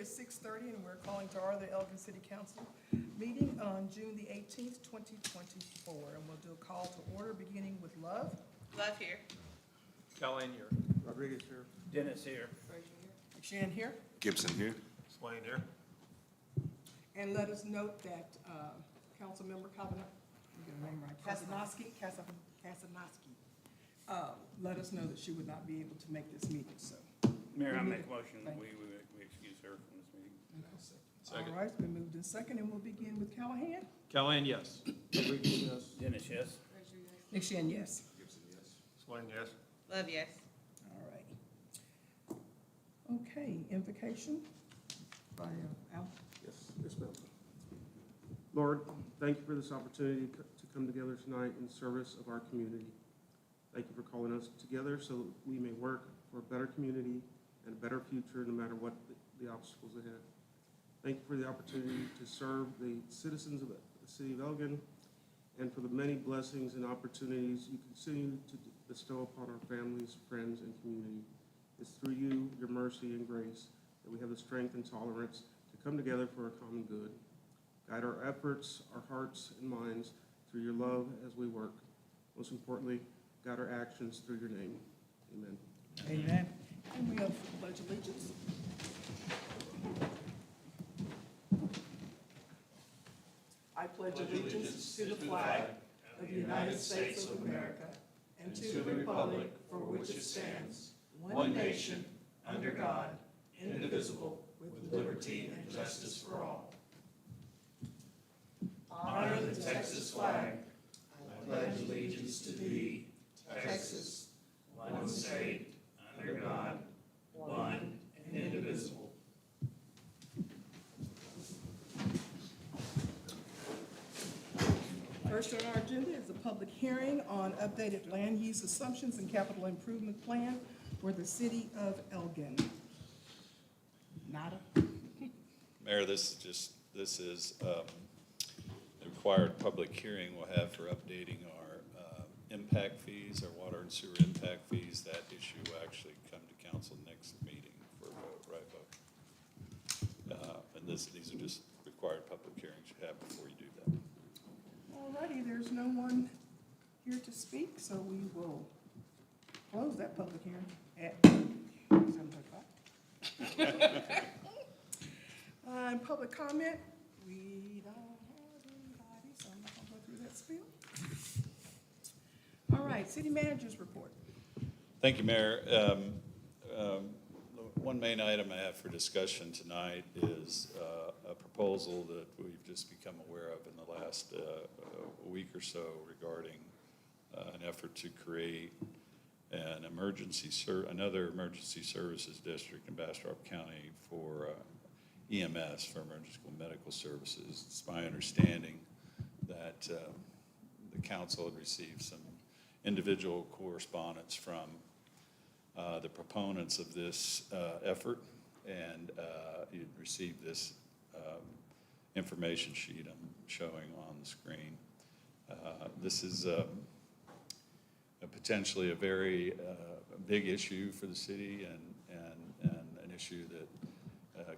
is 6:30, and we're calling to order the Elgin City Council meeting on June the 18th, 2024. And we'll do a call to order, beginning with Love. Love here. Callahan here. Rodriguez here. Dennis here. Shan here. Gibson here. Swain here. And let us note that Councilmember Kavanagh, you get her name right, Kasanoski, let us know that she would not be able to make this meeting, so. Mayor, I We make need a motion, thank we excuse her from this meeting. Second. All right, it's been moved in second, and we'll begin with Callahan. Callahan, yes. Rodriguez, yes. Dennis, yes? Shan, yes. Swain, yes. Love, yes. All right. Okay, invocation by Al. Yes, ma'am. Lord, thank you for this opportunity to come together tonight in service of our community. Thank you for calling us together so that we may work for a better community and a better future no matter what the obstacles ahead. Thank you for the opportunity to serve the citizens of the city of Elgin and for the many blessings and opportunities you continue to bestow upon our families, friends, and community. It's through you, your mercy and grace, that we have the strength and tolerance to come together for a common good. Guide our efforts, our hearts and minds through your love as we work. Most importantly, guide our actions through your name. Amen. Amen. And we have pledge allegiance. I pledge allegiance to the flag of the United States of America and to the republic for which it stands, one nation, under God, indivisible, with liberty and justice for all. Honor the Texas flag. I pledge allegiance to thee, Texas, one state, under God, one and indivisible. First on our agenda is a public hearing on updated land use assumptions and capital improvement plan for the city of Elgin. Nada? Mayor, this is a required public hearing we'll have for updating our impact fees, our water and sewer impact fees. That issue will actually come to council next meeting for a vote, right vote. And these are just required public hearings you have before you do that. Alrighty, there's no one here to speak, so we will close that public hearing at 7:35. Public comment, we don't have anybody, so I'm not gonna go through that spiel. All right, city managers report. Thank you, Mayor. One main item I have for discussion tonight is a proposal that we've just become aware of in the last week or so regarding an effort to create an another emergency services district in Bastrop County for EMS, for emergency medical services. It's my understanding that the council had received some individual correspondence from the proponents of this effort, and you'd received this information sheet I'm showing on the screen. This is potentially a very big issue for the city and an issue that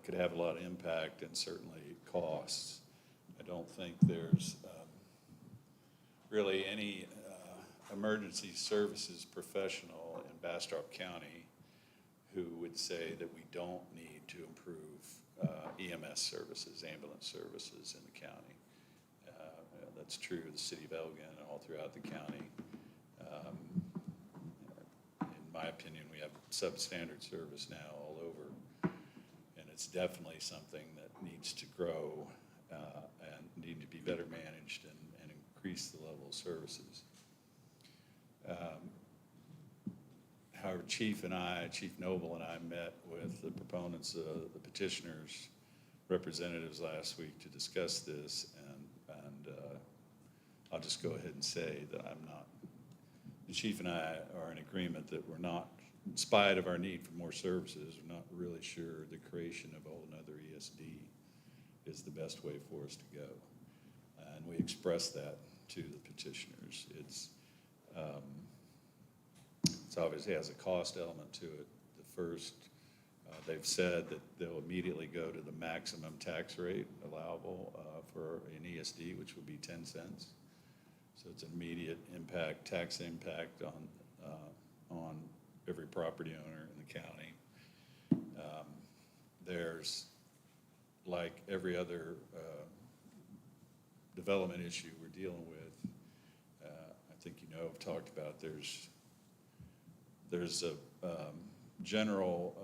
could have a lot of impact and certainly costs. I don't think there's really any emergency services professional in Bastrop County who would say that we don't need to improve EMS services, ambulance services in the county. That's true of the city of Elgin and all throughout the county. In my opinion, we have substandard service now all over, and it's definitely something that needs to grow and need to be better managed and increase the level of services. However, Chief Noble and I met with the proponents, the petitioners' representatives last week to discuss this, and I'll just go ahead and say that the Chief and I are in agreement that we're not, in spite of our need for more services, we're not really sure the creation of another ESD is the best way for us to go. And we expressed that to the petitioners. It's obviously has a cost element to it. The first They've said that they'll immediately go to the maximum tax rate allowable for an ESD, which would be 10 cents. So it's an immediate impact, tax impact on every property owner in the county. There's, like every other development issue we're dealing with, I think you know, I've talked about, there's a general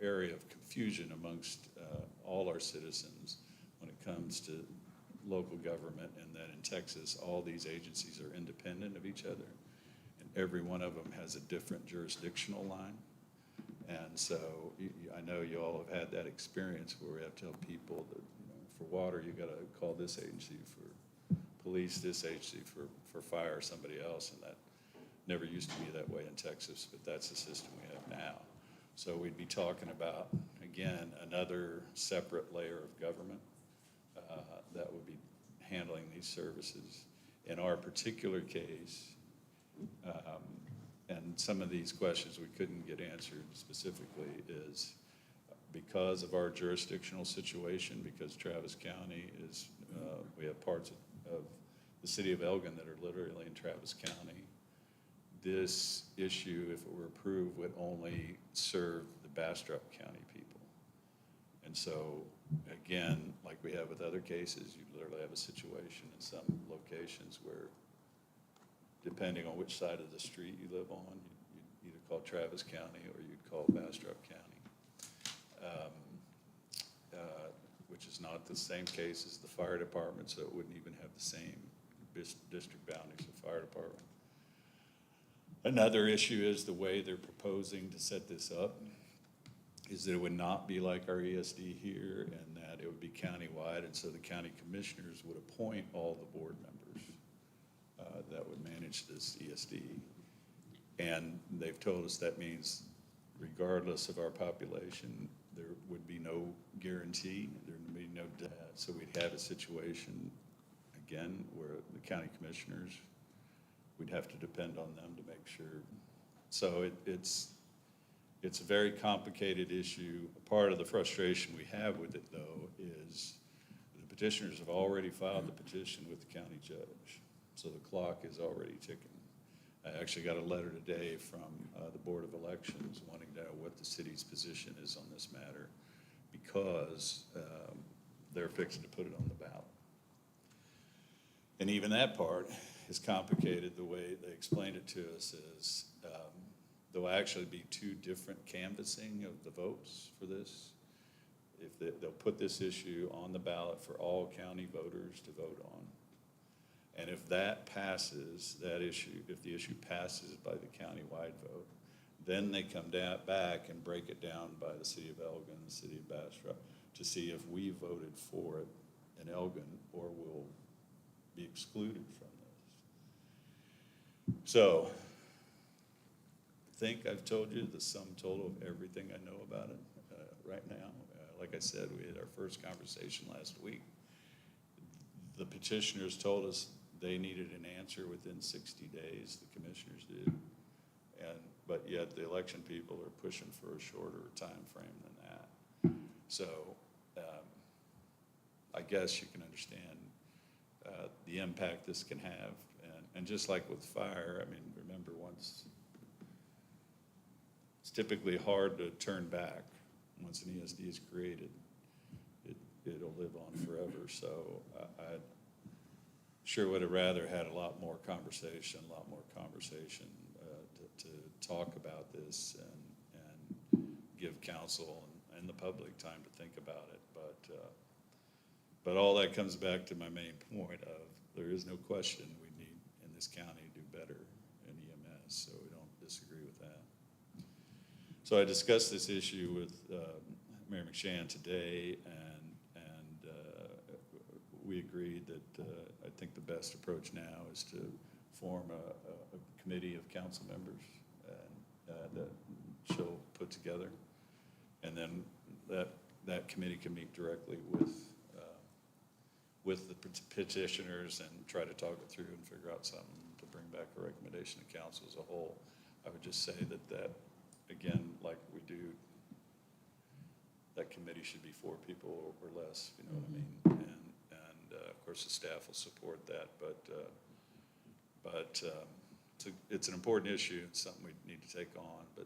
area of confusion amongst all our citizens when it comes to local government, and that in Texas, all these agencies are independent of each other, and every one of them has a different jurisdictional line. And so I know you all have had that experience where we have to tell people that, you know, for water, you got to call this agency, for police, this agency, for fire, somebody else, and that never used to be that way in Texas, but that's the system we have now. So we'd be talking about, again, another separate layer of government that would be handling these services. In our particular case, and some of these questions we couldn't get answered specifically, is because of our jurisdictional situation, because Travis County is, we have parts of the city of Elgin that are literally in Travis County. This issue, if it were approved, would only serve the Bastrop County people. And so, again, like we have with other cases, you literally have a situation in some locations where, depending on which side of the street you live on, you'd either call Travis County or you'd call Bastrop County, which is not the same case as the fire department, so it wouldn't even have the same district boundaries of the fire department. Another issue is the way they're proposing to set this up is that it would not be like our ESD here, and that it would be countywide, and so the county commissioners would appoint all the board members that would manage this ESD. And they've told us that means regardless of our population, there would be no guarantee, there would be no debt. So we'd have a situation, again, where the county commissioners, we'd have to depend on them to make sure. So it's a very complicated issue. Part of the frustration we have with it, though, is the petitioners have already filed the petition with the county judge. So the clock is already ticking. I actually got a letter today from the Board of Elections wanting to know what the city's position is on this matter, because they're fixing to put it on the ballot. And even that part is complicated. The way they explained it to us is there'll actually be two different canvassing of the votes for this. If they'll put this issue on the ballot for all county voters to vote on. And if that passes, that issue, if the issue passes by the countywide vote, then they come back and break it down by the city of Elgin, the city of Bastrop, to see if we voted for it in Elgin or will be excluded from this. So, I think I've told you the sum total of everything I know about it right now. Like I said, we had our first conversation last week. The petitioners told us they needed an answer within 60 days, the commissioners did. But yet the election people are pushing for a shorter time frame than that. So I guess you can understand the impact this can have. And just like with fire, I mean, remember once, it's typically hard to turn back. Once an ESD is created, it'll live on forever. So I sure would have rather had a lot more conversation to talk about this and give council and the public time to think about it. But all that comes back to my main point of there is no question we need in this county to do better in EMS, so we don't disagree with that. So I discussed this issue with Mayor McShann today, and we agreed that I think the best approach now is to form a committee of council members that she'll put together, and then that committee can meet directly with the petitioners and try to talk it through and figure out something to bring back a recommendation to council as a whole. I would just say that again, like we do, that committee should be 4 people or less, you know what I mean? And of course, the staff will support that, but it's an important issue, it's something we need to take on, but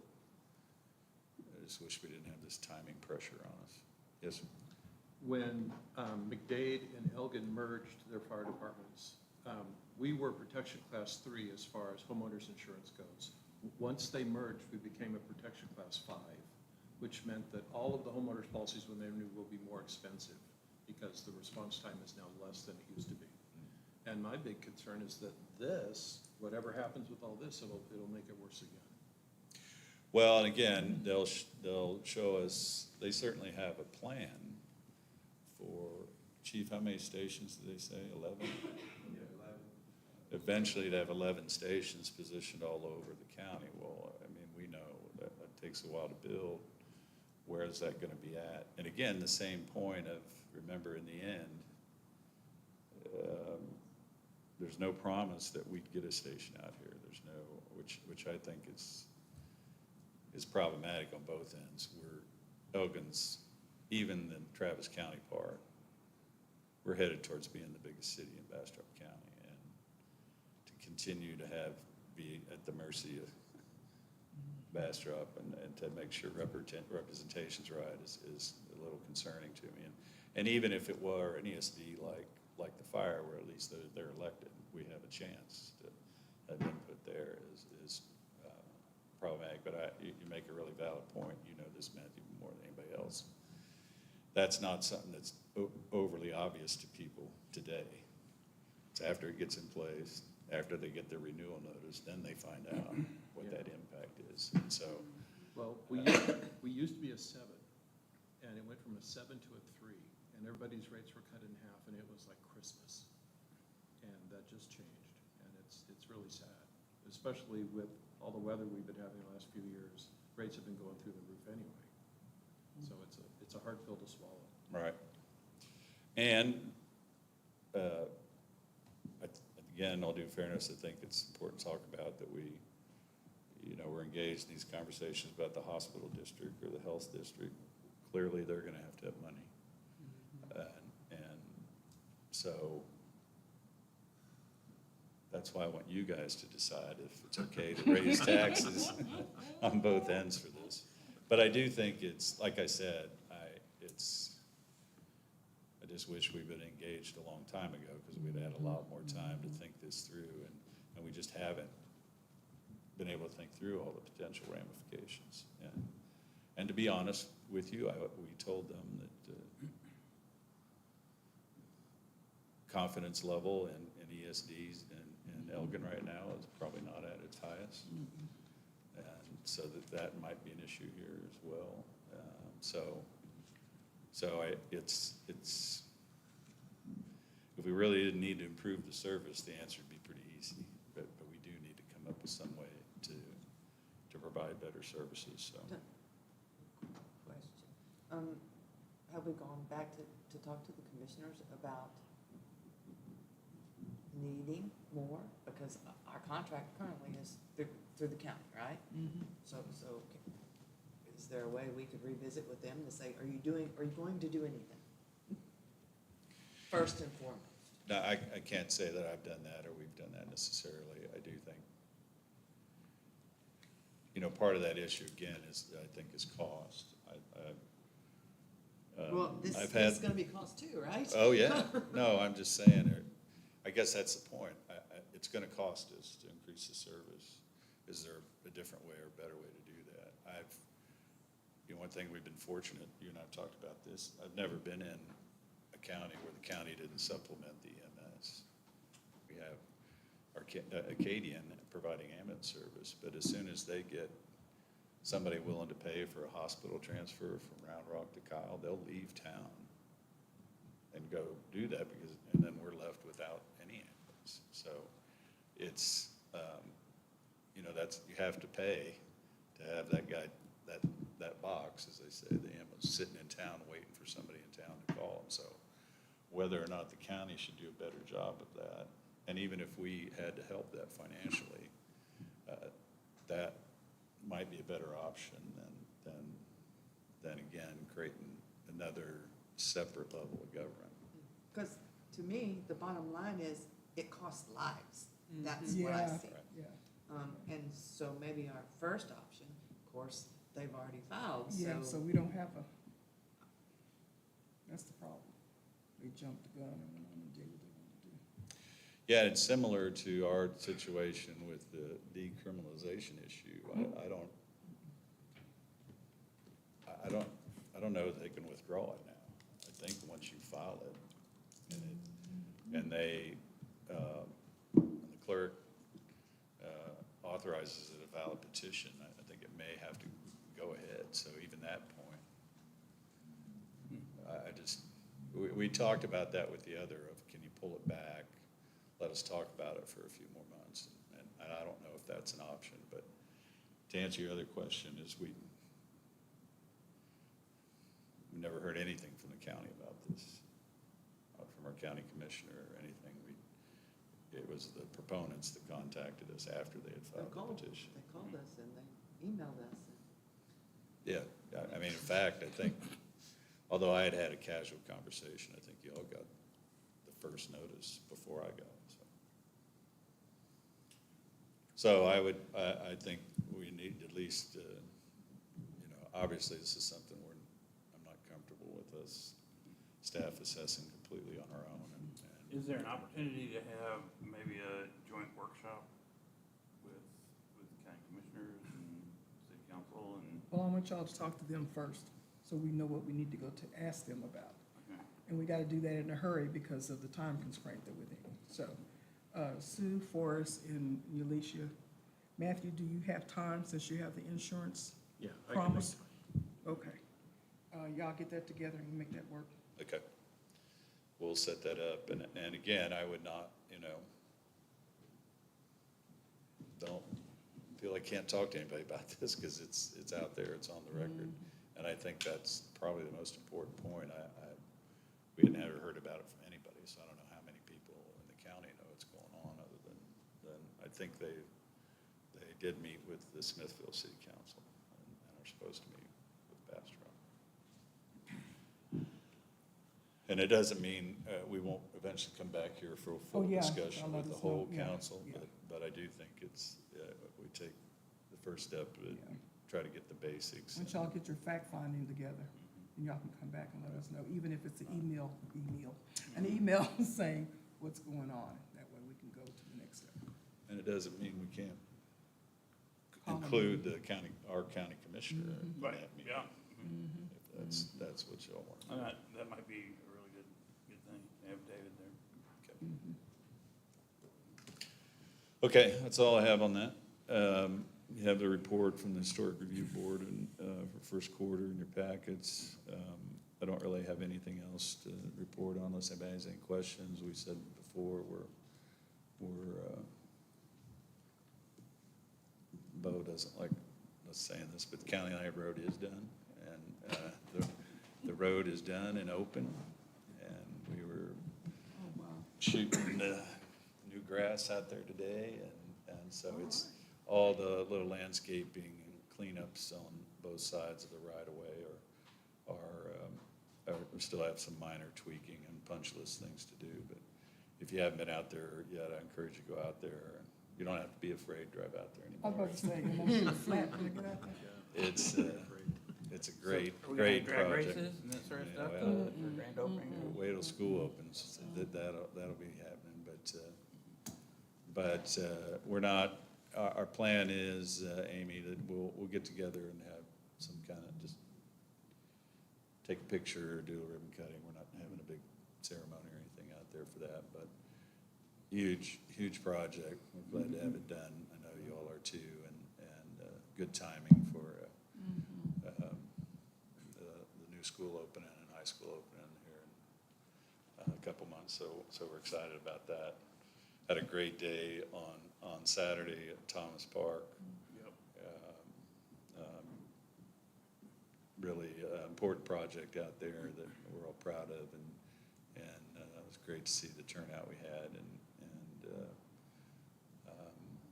I just wish we didn't have this timing pressure on us. Yes, sir? When McDade and Elgin merged their fire departments, we were protection class 3 as far as homeowners insurance goes. Once they merged, we became a protection class 5, which meant that all of the homeowners policies when they renew will be more expensive because the response time is now less than it used to be. And my big concern is that this, whatever happens with all this, it'll make it worse again. Well, and again, they'll show us, they certainly have a plan for, Chief, how many stations did they say, 11? Eventually to have 11 stations positioned all over the county. Well, I mean, we know that takes a while to build. Where is that gonna be at? And again, the same point of, remember in the end, there's no promise that we'd get a station out here. There's no, which I think is problematic on both ends. Elgin's, even the Travis County part, we're headed towards being the biggest city in Bastrop County, and to continue to be at the mercy of Bastrop and to make sure representation's right is a little concerning to me. And even if it were an ESD like the fire, where at least they're elected, we have a chance to have input there is problematic. But you make a really valid point. You know this, Matthew, more than anybody else. That's not something that's overly obvious to people today. It's after it gets in place, after they get their renewal notice, then they find out what that impact is. And so, Well, we used to be a 7, and it went from a 7 to a 3, and everybody's rates were cut in half, and it was like Christmas. And that just changed, and it's really sad, especially with all the weather we've been having the last few years. Rates have been going through the roof anyway. So it's a hard pill to swallow. right. And again, all due fairness, I think it's important to talk about that we're engaged in these conversations about the hospital district or the health district. Clearly, they're going to have money. And so that's why I want you guys to decide if it's okay to raise taxes on both ends for this. But I do think it's, like I said, I just wish we'd been engaged a long time ago, because we'd had a lot more time to think this through, and we just haven't been able to think through all the potential ramifications. And to be honest with you, we told them that confidence level in ESDs in Elgin right now is probably not at its highest. And so that might be an issue here as well. It's if we really didn't need to improve the service, the answer would be pretty easy. But we do need to come up with some way to provide better services. So Question. Have we gone back to talk to the commissioners about needing more? Because our contract currently is through the county, right? So is there a way we could revisit with them to say, are you going to do anything? First and foremost. no, I can't say that I've done that or we've done that necessarily. I do think, part of that issue again is cost. Well, this is going to be cost too, right? Oh, yeah. No, I'm just saying, I guess that's the point. It's going to cost us to increase the service. Is there a different way or a better way to do that? One thing we've been fortunate, you and I have talked about this, I've never been in a county where the county didn't supplement the EMS. We have our Acadian providing ambulance service, but as soon as they get somebody willing to pay for a hospital transfer from Round Rock to Kyle, they'll leave town and go do that and then we're left without any ambulance. So it's, that's, you have to pay to have that guy, that box, as they say, the ambulance sitting in town waiting for somebody in town to call. And so whether or not the county should do a better job of that, and even if we had to help that financially, might be a better option than again, creating another separate level of government. Because to me, the bottom line is, it costs lives. That's what I Yeah, see. yeah. And so maybe our first option, of course, they've already filed, Yeah, so we don't have that's the problem. They jumped the gun and went on and did what they wanted to do. Yeah, it's similar to our situation with the decriminalization issue. I don't know that they can withdraw it now. I think once you file it, and they, and the clerk authorizes it a valid petition, I think it may have to go ahead. So even that point, we talked about that with the other of, can you pull it back? Let us talk about it for a few more months. And I don't know if that's an option, but to answer your other question is we never heard anything from the county about this, from our county commissioner or anything. It was the proponents that contacted us after they had filed the petition. They called us and they emailed us. Yeah, I mean, in fact, I think, although I had had a casual conversation, I think y'all got the first notice before I got it, so. I think we need at least, obviously this is something I'm not comfortable with us staff assessing completely on our own. Is there an opportunity to have maybe a joint workshop with county commissioners and city council and? Well, I want y'all to talk to them first, so we know what we need to go to ask them about. Okay. And we gotta do that in a hurry because of the time constraint that we're in. So, Sue, Forrest, and Alicia, Matthew, do you have time since you have the insurance Yeah. I can make promise? Okay. Y'all get that together and make that work. Okay. We'll set that up. And again, I would not, don't feel I can't talk to anybody about this because it's out there, it's on the record. And I think that's probably the most important point. We had never heard about it from anybody, so I don't know how many people in the county know what's going on other than I think they did meet with the Smithfield City Council and are supposed to meet with Bastrop. And it doesn't mean we won't eventually come back here for a full yeah, discussion I'll let with the us know. whole Yeah, council, yeah. but I do think we take the first step to Yeah. try to get the basics. Once y'all get your fact finding together, then y'all can come back and let us know, even if it's an email saying what's going on. That way we can go to the next step. And it doesn't mean we can't Call them. include our county commissioner in Right, that meeting. yeah. If that's what y'all want. And that might be a really good thing to have David there. Okay, that's all I have on that. You have the report from the Historic Review Board and for first quarter in your packets. I don't really have anything else to report on unless anybody has any questions. We said before, Bo doesn't like us saying this, but the County Line Road is done. And the road is done and open. And we were Oh, wow. shooting new grass out there today, and so it's all the little landscaping and cleanups on both sides of the right-of-way we still have some minor tweaking and punch list things to do, but if you haven't been out there yet, I encourage you to go out there. You don't have to be afraid to drive out there I was anymore. about to say, you want to flat when I get out there? It's a great Are we gonna have drag project. races and that sort of stuff? Well, For grand opening? Wait till school opens, that'll be happening, but we're not, our plan is, Amy, that we'll get together and have some kind of just take a picture or do a ribbon cutting. We're not having a big ceremony or anything out there for that, but huge project. We're glad to have it done. I know you all are too, and good timing for the new school opening and high school opening here in a couple months, so we're excited about that. Had a great day on Saturday at Thomas Park. Yep. Really important project out there that we're all proud of, and it was great to see the turnout we had, and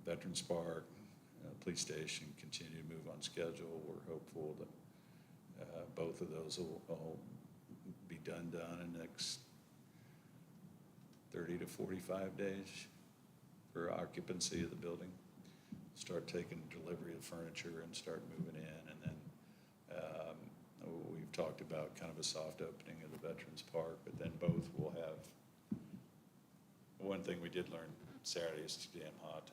Veterans Park, police station continue to move on schedule. We're hopeful that both of those will be done in the next 30 to 45 days for occupancy of the building. Start taking delivery of furniture and start moving in. And then we've talked about kind of a soft opening of the Veterans Park, but then both will have, one thing we did learn Saturday is too damn hot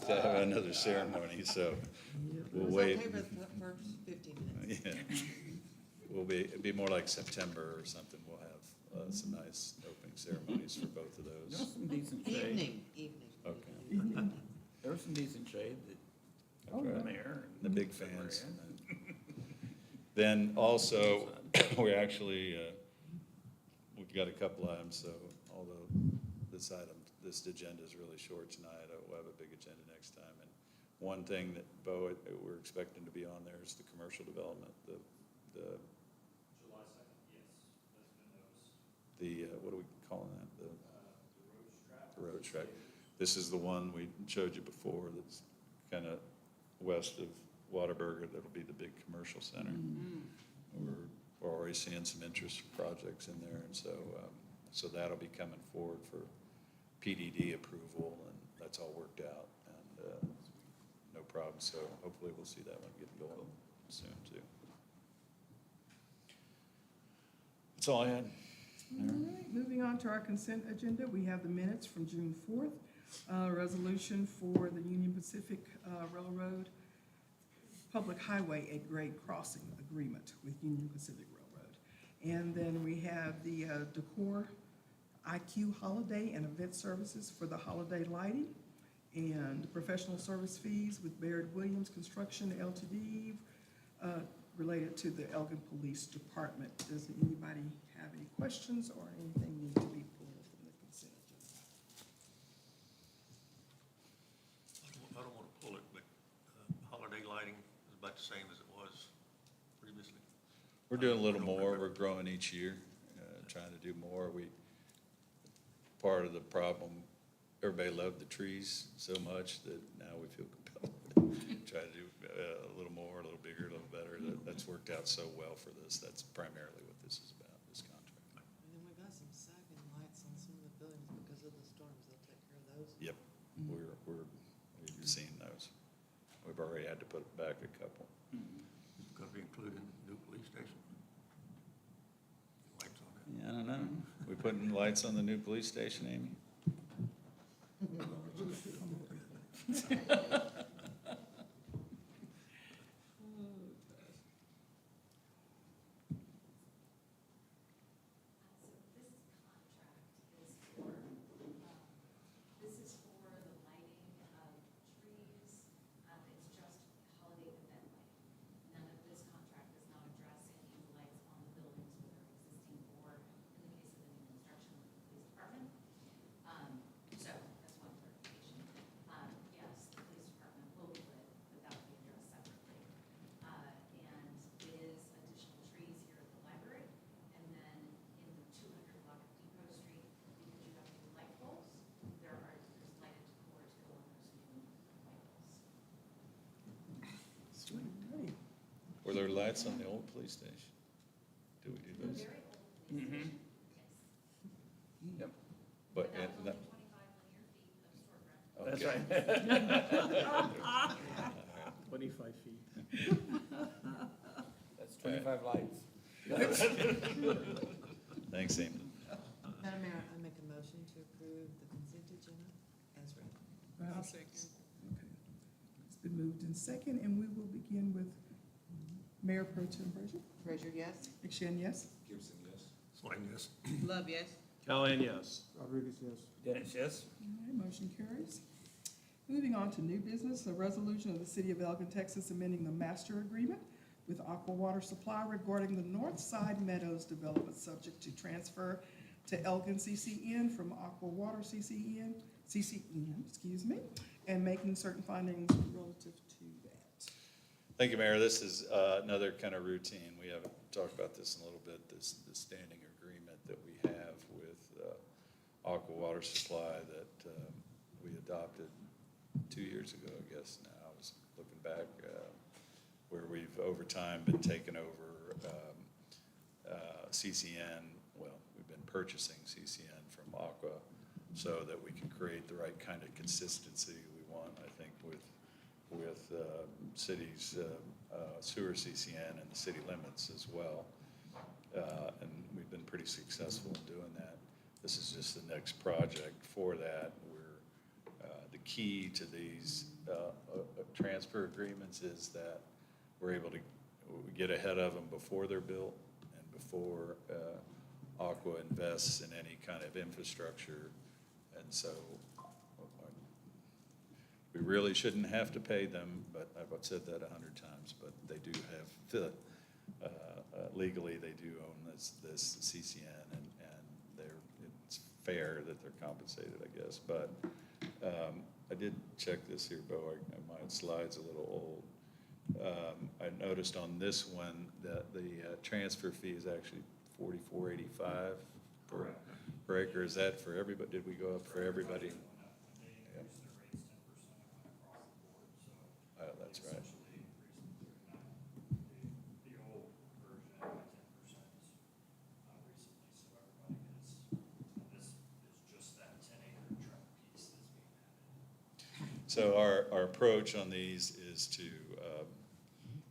to have another ceremony, so we'll wait. It was okay for the first 15 minutes. Yeah, it'll be more like September or something. We'll have some nice opening ceremonies for both of There was those. some decent shade. Evening. Okay. There was some decent shade that Oh, the yeah. mayor. and The big February fans. had. Then also, we actually, we've got a couple items, so although this agenda is really short tonight, we'll have a big agenda next time. And one thing that, Bo, we're expecting to be on there is the commercial development, the July 2nd, yes, that's been noticed. what are we calling that? The road strap. The road track. This is the one we showed you before that's kind of west of Whataburger. That'll be the big commercial center. We're already seeing some interest for projects in there, and so that'll be coming forward for PDD approval, and that's all worked out, and no problem. So hopefully we'll see that one get going soon too. That's all I had. All right, moving on to our consent agenda, we have the minutes from June 4th, resolution for the Union Pacific Railroad Public Highway at Grade Crossing Agreement with Union Pacific Railroad. And then we have the Decor IQ Holiday and Event Services for the holiday lighting, and professional service fees with Baird Williams Construction Ltd. Related to the Elgin Police Department. Does anybody have any questions or anything need to be pulled from the consent agenda? I don't want to pull it, but holiday lighting is about the same as it was previously. We're doing a little I don't more. remember. We're growing each year, trying to do more. Part of the problem, everybody loved the trees so much that now we feel compelled to try to do a little more, a little bigger, a little better. That's worked out so well for this. That's primarily what this is about, this contract. And then we got some sagging lights on some of the buildings because of the storms. They'll take care of those. Yep, we've seen those. We've already had to put back a couple. It's going to be included in the new police station. Lights on it. Yeah, I don't know. We putting lights on the new police station, Amy? This is for the lighting of trees. It's just holiday event lighting. None of this contract does not address any of the lights on the buildings, whether existing or, in the case of the new construction with the police department. So that's one clarification. Yes, the police department will be lit, but that will be addressed separately. And is additional trees here at the library, and then in the 200 block of Depot Street, because you have new light poles, there's lighted decor to go on those new light poles. Alright. Were there lights on the old police station? Do we do The those? very old police station, yes. Yep, But, That was and only that- 25 linear feet of short run. that's right. 25 feet. That's 25 lights. Thanks, Amy. Madam Mayor, I make a motion to approve the consent agenda as read. I'll second. Okay. It's been moved in second, and we will begin with Mayor Pro Tem Frazier. Frazier, yes. McShane, yes? Swain, yes. Love, yes. Callahan, yes. Rodriguez, yes. Dennis, yes? All right, motion carries. Moving on to new business, a resolution of the City of Elgin, Texas, amending the master agreement with Aqua Water Supply regarding the North Side Meadows development subject to transfer to Elgin CCN from Aqua Water CCN, excuse me, and making certain findings relative to that. Thank you, Mayor. This is another kind of routine. We haven't talked about this in a little bit, this standing agreement that we have with Aqua Water Supply that we adopted 2 years ago, I guess now, I was looking back, where we've over time been taking over CCN, well, we've been purchasing CCN from Aqua so that we can create the right kind of consistency we want, I think, with cities, sewer CCN and the city limits as well. And we've been pretty successful in doing that. This is just the next project for that. The key to these transfer agreements is that we're able to get ahead of them before they're built and before Aqua invests in any kind of infrastructure. And so we really shouldn't have to pay them, but I've said that 100 times, but they do have the, legally, they do own this CCN, and it's fair that they're compensated, I guess. But I did check this here, Bo, my slide's a little old. I noticed on this one that the transfer fee is actually $44.85 per acre. Is that for everybody? Did we go up for everybody? They increased their rates 10% across the board, so. Oh, that's right. Essentially increased them 39. The old version by 10% recently, so everybody gets, this is just that 10-acre tract piece that's being added. So our approach on these is to,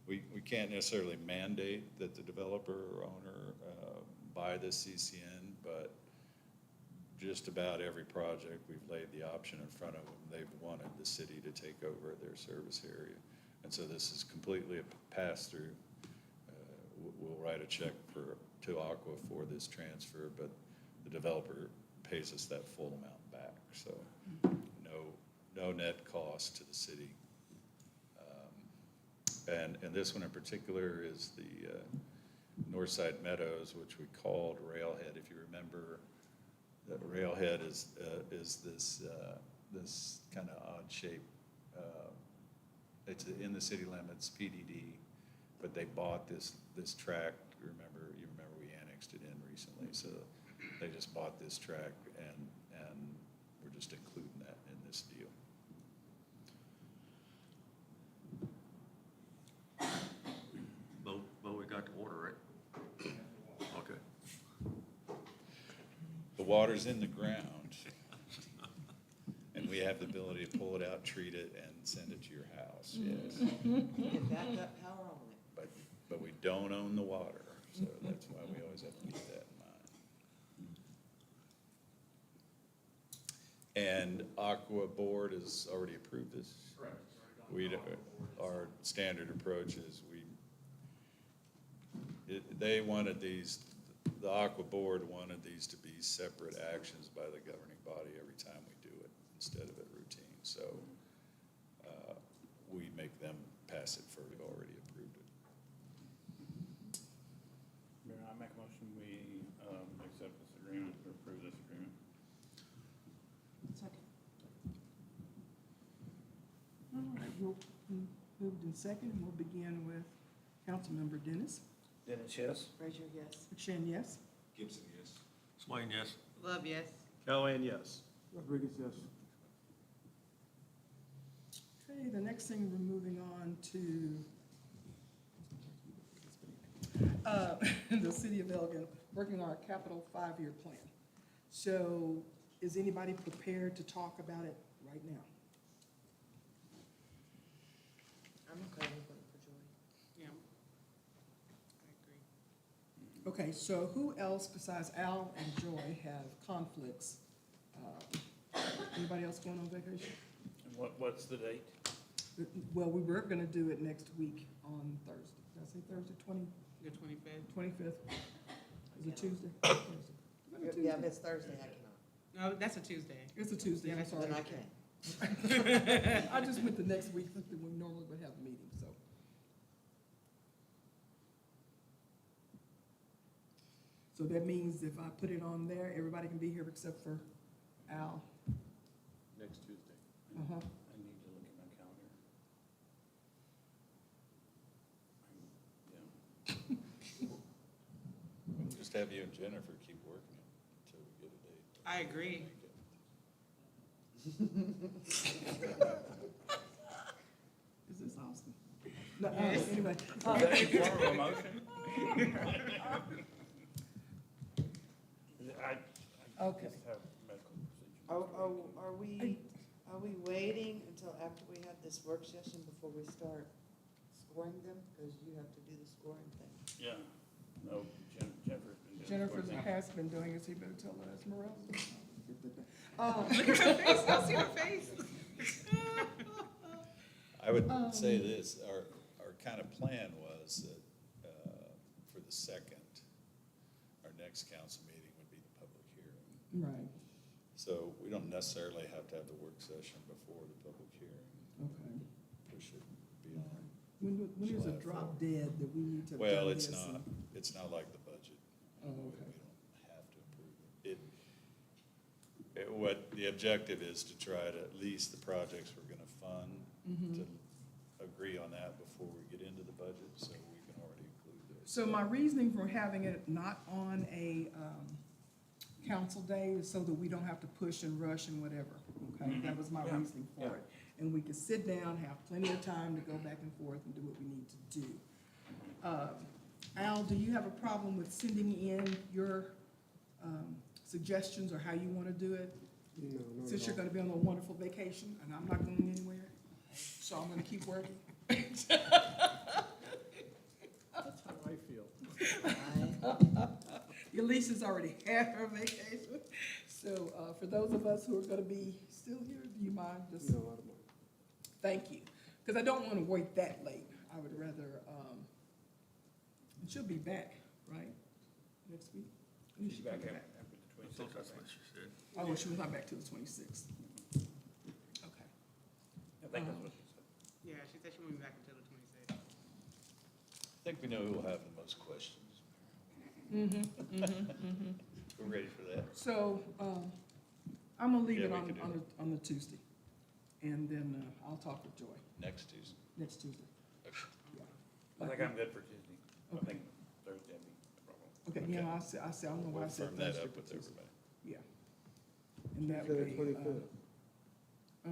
we can't necessarily mandate that the developer or owner buy this CCN, but just about every project, we've laid the option in front of them. They've wanted the city to take over their service area. And so this is completely a pass-through. We'll write a check to Aqua for this transfer, but the developer pays us that full amount back. So no net cost to the city. And this one in particular is the Northside Meadows, which we called Railhead. If you remember, that Railhead is this kind of odd shape. It's in the city limits, PDD, but they bought this tract. You remember we annexed it in recently, so they just bought this tract, and we're just including that in this deal. Bo, we got to order it. Okay. The water's in the ground, and we have the ability to pull it out, treat it, and send it to your house, yes. Get backup power only. But we don't own the water, so that's why we always have to keep that in mind. And Aqua Board has already approved this? Correct. It's already gone to the board. Our standard approach is they wanted these, the Aqua Board wanted these to be separate actions by the governing body every time we do it, instead of it routine. So we make them pass it for we've already approved it. Mayor, I make a motion, we accept this agreement, or approve this agreement. Second. All right, we'll move in second, and we'll begin with Councilmember Dennis. Dennis, yes? Frazier, yes. McShane, yes? Gibson, yes. Swain, yes. Love, yes. Callahan, yes. Rodriguez, yes. Okay, the next thing, we're moving on to the City of Elgin, working on our capital 5-year plan. So is anybody prepared to talk about it right now? I'm okay with voting for Joy. Yeah. I agree. Okay, so who else besides Al and Joy have conflicts? Anybody else going on vacation? And what's the date? Well, we were gonna do it next week on Thursday. Did I say Thursday, The 25th? 25th? Is it Tuesday? Yeah, if it's Thursday, I cannot. No, that's a Tuesday. It's a Tuesday, I'm sorry. Then I can't. I just went the next week, that we normally would have a meeting, so. So that means if I put it on there, everybody can be here except for Al. Next Tuesday. Uh-huh. I need to look at my calendar. Yeah. We'll just have you and Jennifer keep working it until we get a date. I agree. Is this Austin? No, anyway. Is that in form of a motion? I Okay. just have medical procedure. Are we waiting until after we have this work session before we start scoring them? Because you have to do the scoring thing. Yeah, no, Jennifer's been doing. Jennifer it. has been doing it, so you better tell her Esmeralda. Look at her face, I see her face. I would say this, our kind of plan was that for the second, our next council meeting would be the public hearing. Right, So we don't necessarily have to have the work session before the public hearing. okay. Push it beyond. When is it July drop 4th. dead that we need to? Well, do it's this not, and- it's not like the budget. Oh, okay. We don't have to approve it. What the objective is to try to, at least the projects we're gonna fund, Mhm. to agree on that before we get into the budget, so we can already include those. So my reasoning for having it not on a, council day is so that we don't have to push and rush and whatever, okay? That was my Yeah, reasoning for yeah. it. And we could sit down, have plenty of time to go back and forth and do what we need to do. Al, do you have a problem with sending in your, suggestions or how you wanna do it? No, not Since at you're all. gonna be on a wonderful vacation and I'm not going anywhere, so I'm gonna keep working. That's how I feel. Your lease has already had her vacation. So, for those of us who are gonna be still here, do you mind just, No, I don't mind. thank you. Because I don't wanna wait that late. I would rather, and she'll be back, right, next week? When is She's she back coming after the I thought 26th, I that's think. what she said. Oh, she was not back till the 26th. Okay. I think that's what she said. Yeah, she said she won't be back until the 26th. I think we know who will have the most questions. We're ready for that. So, I'm gonna leave Yeah, it we on, can do on the Tuesday. And then, I'll talk with Joy Next Tuesday. next Tuesday. Okay. I think I'm good for Tuesday. I Okay. think Thursday would be a problem. Okay, yeah, I don't know why I We'll said firm that Thursday, up but with Tuesday. everybody. Yeah. And that Tuesday way, the 25th. uh-huh. I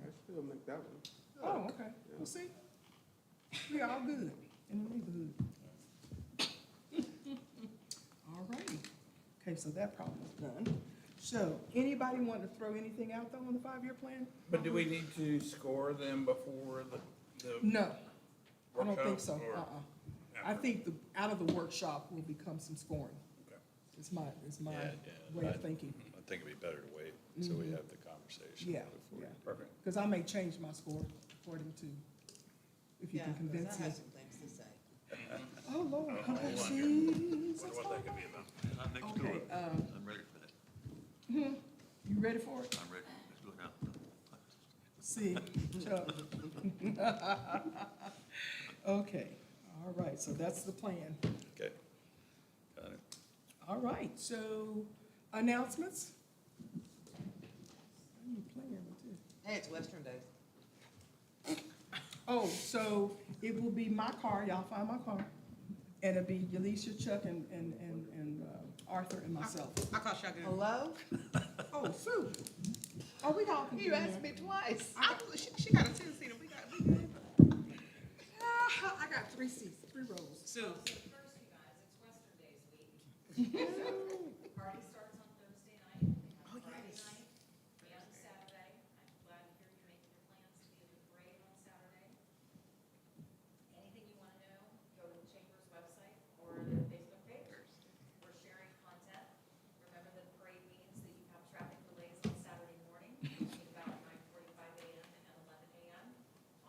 should be able to make that one. Oh, okay. Well, see, we all good in the neighborhood. All righty. Okay, so that problem is done. So, anybody want to throw anything out though on the 5-year plan? But do we need to score them before the No, I don't think so. workshop, or I think out of the workshop will become some scoring. Okay. It's my Yeah, way yeah. of thinking. I think it'd be better to wait until we Mhm. have the conversation. Yeah, before we yeah. do it. Perfect. Because I may change my score according to, if you can convince I me. have some things to say. Oh, Lord, Oh, come on, wonder- Jesus. Wonder what that could be about. I'm next Okay, door. I'm ready for that. you ready for it? I'm ready. Let's do it now. See, Chuck. Okay, all right, so that's the plan. Okay. Got it. All right, so announcements? I'm playing with it. Hey, it's Western Days. Oh, so it will be my car, y'all find my car, and it'll be Yalisha, Chuck, and Arthur and myself. I call shotgun. Hello? Oh, Sue. Oh, we all can be You in asked there. me twice. She got a 10-seater, we good. I got 3 seats, 3 rows. Sue. So first, you guys, it's Western Days week. Party starts on Thursday night. They have Friday night and Saturday. I'm glad to hear you're making your plans to be at the parade on Saturday. Anything you want to know, go to the Chamber's website or their Facebook page. We're sharing content. Remember that parade means that you have traffic delays on Saturday morning between about 9:45 a.m. and 11 a.m.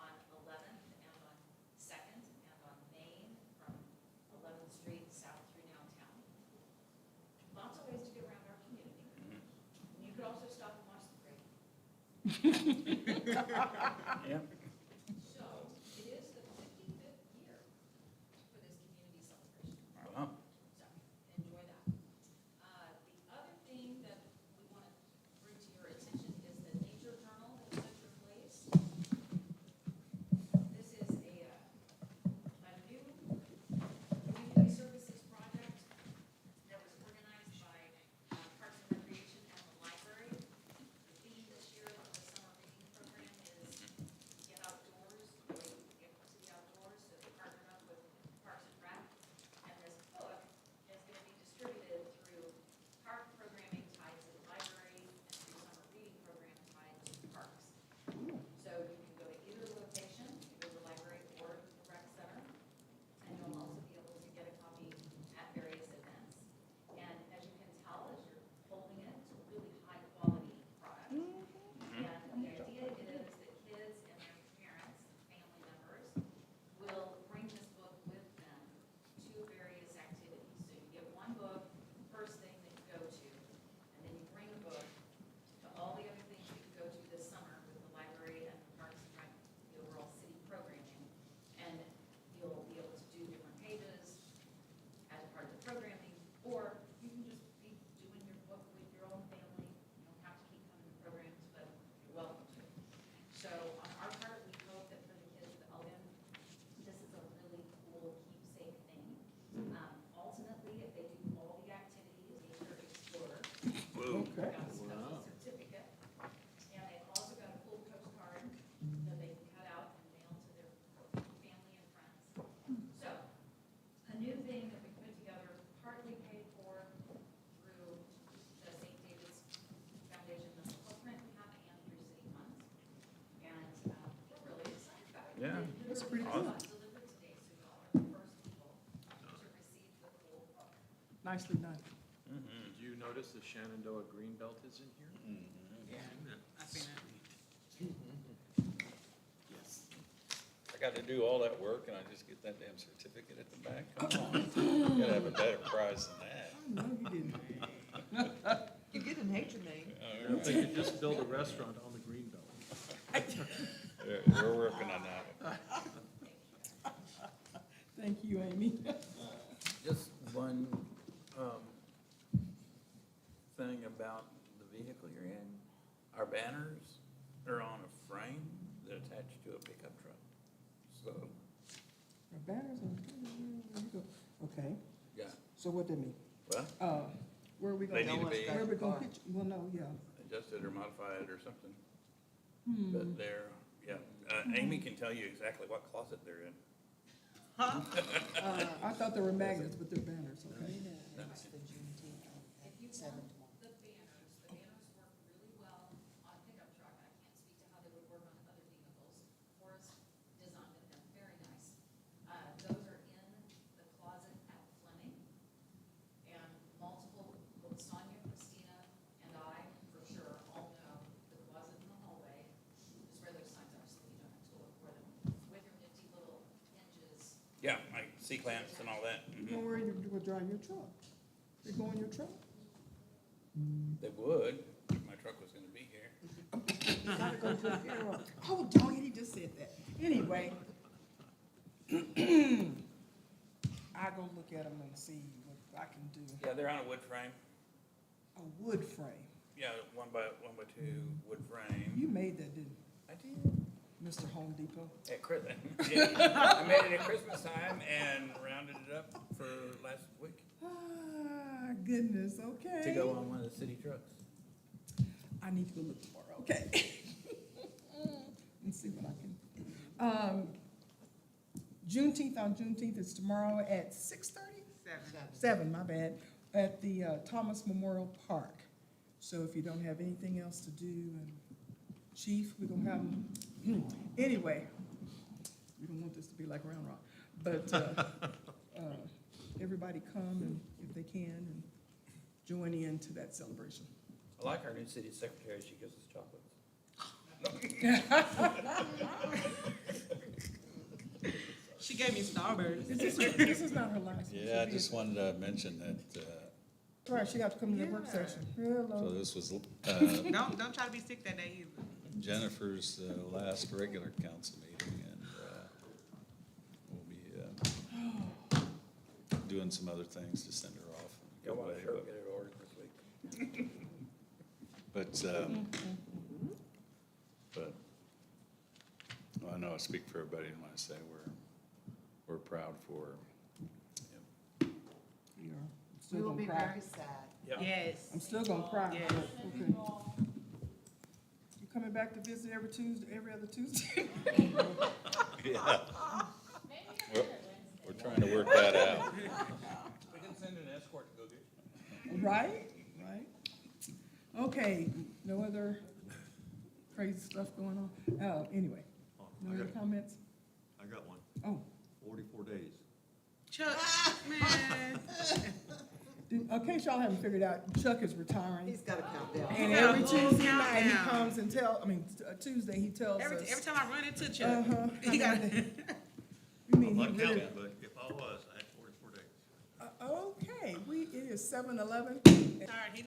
on 11th and on 2nd and on Main from 11th Street south through downtown. Lots of ways to get around our community. You could also stop and watch the parade. Yeah. So, it is the 55th year for this community celebration. Wow. So, enjoy that. The other thing that we want to bring to your attention is the Nature Journal that took place. This is a new community services project that was organized by Parks and Recreation and the library. The theme this year Okay. got a special certificate, and they've also got a full coach card that they can cut out and mail to their family and friends. So, a new thing that we put together, partly paid for through the St. David's Foundation, the Footprint Cap, and through city funds. And, we're really excited about it. Yeah. That's pretty It cool. got delivered today, so y'all are the first people to receive the full book. Nicely done. Did you notice the Shenandoah Greenbelt is in here? I've seen it. I got to do all that work and I just get that damn certificate at the back? Come on. You gotta have a better prize than that. No, you didn't. You get an H name. They could just build a restaurant on the Greenbelt. We're working on that one. Thank you, Amy. Just one, thing about the vehicle you're in. Our banners are on a frame that attach to a pickup truck. So, Our banners on, where you go? Okay, yeah, so what that mean? well, Where are we they going? need to be Where are we going to pitch? Well, no, yeah. adjusted or modified or something. Hmm. But they're, yeah, Amy can tell you exactly what closet they're in. I thought they were magnets, but they're banners, okay? If you want the banners work really well on a pickup truck. I can't speak to how they would work on other vehicles. Forrest designed them, very nice. Those are in the closet at Fleming. And multiple, both Sonia, Christina, and I, for sure, all know the closet in the hallway is where those signs are, so you don't have to look for them. With your nifty little hinges. Yeah, like C-clamps and all that. Don't worry, you will drive your truck. They go in your truck? They would, if my truck was gonna be here. Gotta go to the funeral. Oh, dog, he just said that. Anyway. I go look at them and see what I can do. Yeah, they're on a wood frame. A wood frame. Yeah, one by two wood frame. You made that, didn't I did. Mr. Home Depot? At Christmas. I made it at Christmas time and rounded it up for last week Ah, goodness, okay. to go on one of the city trucks. I need to go look tomorrow, okay? And see what I can. Juneteenth, on Juneteenth is tomorrow at 6:30? 7, my bad, at the Thomas Memorial Park. So if you don't have anything else to do, and Chief, we're gonna have, anyway, we don't want this to be like Round Rock, but everybody come and if they can, and join in to that celebration. I like our new city secretary, she gives us chocolates. She gave me Starburst. This is not her last one. Yeah, I just wanted to mention that, Right, she got to come to the work Yeah. so session. Hello. this was Don't try to be sick that day either. Jennifer's last regular council meeting, and we'll be doing some other things to send her off. in a Go good on, way, sure, but- get it ordered this week. But well, I know I speak for everybody when I say we're proud for her. Yeah. I'm We still will gonna be cry. very sad. Yeah. Yes. I'm still gonna cry. Yes. but okay. You coming back to visit every Tuesday, every other Tuesday? Yeah. We're trying to work that out. We can send an escort to go get you. Right, right. Okay, no other crazy stuff going on? Anyway, no other comments? I got one, Oh, 44 days. Chuck, man. in case y'all haven't figured out, Chuck is retiring. He's got a countdown. And got a every full Tuesday night, he countdown. comes and Tuesday, he tells us. Every time I run into Chuck, Uh-huh. he got. You mean I'm he not really? counting, but if I was, I had 44 days. Okay, it is 7:11. Sorry, he